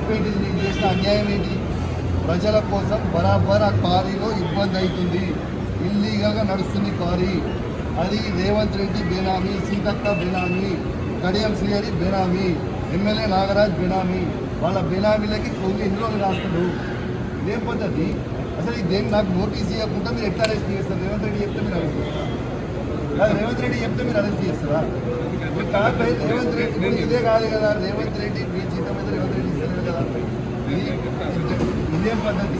తప్పేంటిది, నీకు చేసిన అన్యాయం ఏంటి? ప్రజల కోసం బరాబర్ ఆ క్వారీలో ఇబ్బంది అవుతుంది. ఇల్లీగల్గా నడుస్తుంది క్వారీ. అది రేవంత్ రెడ్డి బేనామీ, సీతక్క బేనామీ, కడియం శ్రీహరి బేనామీ, ఎమ్మెల్యే నాగరాజ్ బేనామీ. వాళ్ళ బేనామీలకి కొన్ని ఇందులో రాస్తాడు. ఇదేం పద్ధతి అసలు? ఇదేం నాకు నోటీస్ ఇవ్వకుండా మీరు ఎట్లా అరెస్ట్ చేస్తారు? రేవంత్ రెడ్డి చెప్తే మీరు అరెస్ట్ చేస్తారు. రేవంత్ రెడ్డి చెప్తే మీరు అరెస్ట్ చేస్తారా? రేవంత్ రెడ్డి ఇదే కాదు కదా. రేవంత్ రెడ్డి మీ జీతం మీద రేవంత్ రెడ్డి ఇస్తలేదు కదా. ఇదేం పద్ధతి?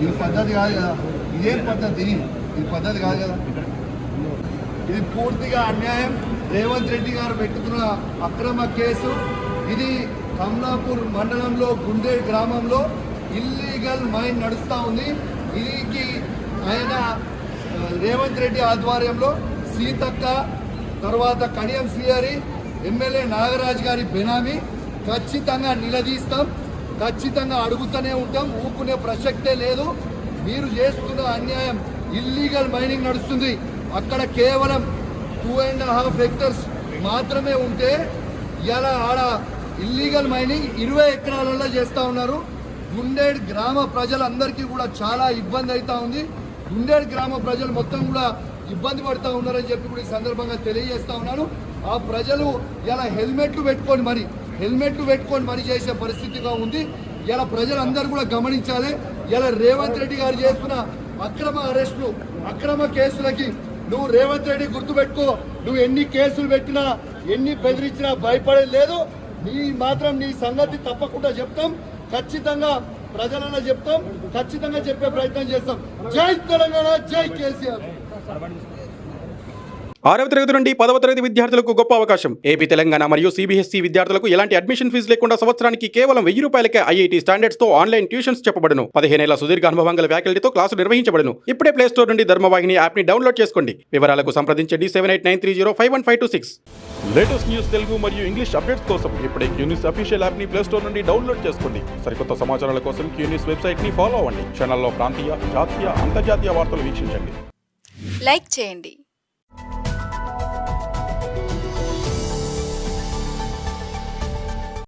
ఇది పద్ధతి కాదు కదా. ఇదేం పద్ధతి? ఇది పద్ధతి కాదు కదా. ఇది పూర్తిగా అన్యాయం. రేవంత్ రెడ్డి గారు పెట్టుకున్న అక్రమ కేసు ఇది. కమలాపూర్ మండలంలో గుండేడ్ గ్రామంలో ఇల్లీగల్ మైన్ నడుస్తూ ఉంది. దీనికి ఆయన రేవంత్ రెడ్డి ఆధ్వర్యంలో సీతక్క, తర్వాత కడియం శ్రీహరి, ఎమ్మెల్యే నాగరాజ్ గారి బెనామీ. ఖచ్చితంగా నిలదీస్తాం, ఖచ్చితంగా అడుగుతూనే ఉంటాం. ఊకునే ప్రసక్తే లేదు. మీరు చేస్తున్న అన్యాయం. ఇల్లీగల్ మైనింగ్ నడుస్తుంది అక్కడ. కేవలం 2.5 హెక్టర్స్ మాత్రమే ఉంటే ఇలా ఆడ ఇల్లీగల్ మైనింగ్ 20 ఎకరాలలో చేస్తూ ఉన్నారు. గుండేడ్ గ్రామ ప్రజలందరికీ కూడా చాలా ఇబ్బంది అవుతూ ఉంది. గుండేడ్ గ్రామ ప్రజలు మొత్తం కూడా ఇబ్బంది పడుతూ ఉన్నారని చెప్పి కూడా ఈ సందర్భంగా తెలియజేస్తూ ఉన్నాను. ఆ ప్రజలు ఇలా హెల్మెట్లు పెట్టుకొని మరి చేసే పరిస్థితిగా ఉంది. ఇలా ప్రజలందరూ కూడా గమనించాలి. ఇలా రేవంత్ రెడ్డి గారు చేస్తున్న అక్రమ అరెస్టులు, అక్రమ కేసులకి నువ్వు రేవంత్ రెడ్డి గుర్తుపెట్టుకో. నువ్వు ఎన్ని కేసులు పెట్టినా, ఎన్ని బెదిరించినా భయపడేది లేదు. నీ సంగతి తప్పకుండా చెప్తాం. ఖచ్చితంగా ప్రజలలో చెప్తాం. ఖచ్చితంగా చెప్పే ప్రయత్నం చేస్తాం. జై తెలంగాణ, జై కేసీఆర్. 6వ తరగతి నుండి 10వ తరగతి విద్యార్థులకు గొప్ప అవకాశం. ఏపీ, తెలంగాణ మరియు సిబిఎస్ఈ విద్యార్థులకు ఎలాంటి అడ్మిషన్ ఫీజు లేకుండా సంవత్సరానికి కేవలం 1000 రూపాయలకే ఐఐటీ స్టాండర్డ్స్ తో ఆన్లైన్ ట్యూషన్స్ చెప్పబడును. 15 ఏళ్ల సుదీర్ఘ అనుభవం గల ఫ్యాకల్టీతో క్లాసు నిర్వహించబడును. ఇప్పుడే ప్లే స్టోర్ నుండి ధర్మవాహిని యాప్ ని డౌన్లోడ్ చేసుకోండి. వివరాలకు సంప్రదించండి 7893051526. లేటెస్ట్ న్యూస్ తెలుగు మరియు ఇంగ్లీష్ అప్డేట్స్ కోసం ఇప్పుడే క్యూన్యూస్ అఫీషియల్ యాప్ ని ప్లే స్టోర్ నుండి డౌన్లోడ్ చేసుకోండి. సరికొత్త సమాచారాల కోసం క్యూన్యూస్ వెబ్సైట్ ని ఫాలో అవ్వండి. ఛానల్లో ప్రాంతీయ, జాతీయ, అంతర్జాతీయ వార్తలు వీక్షించండి. లైక్ చేయండి.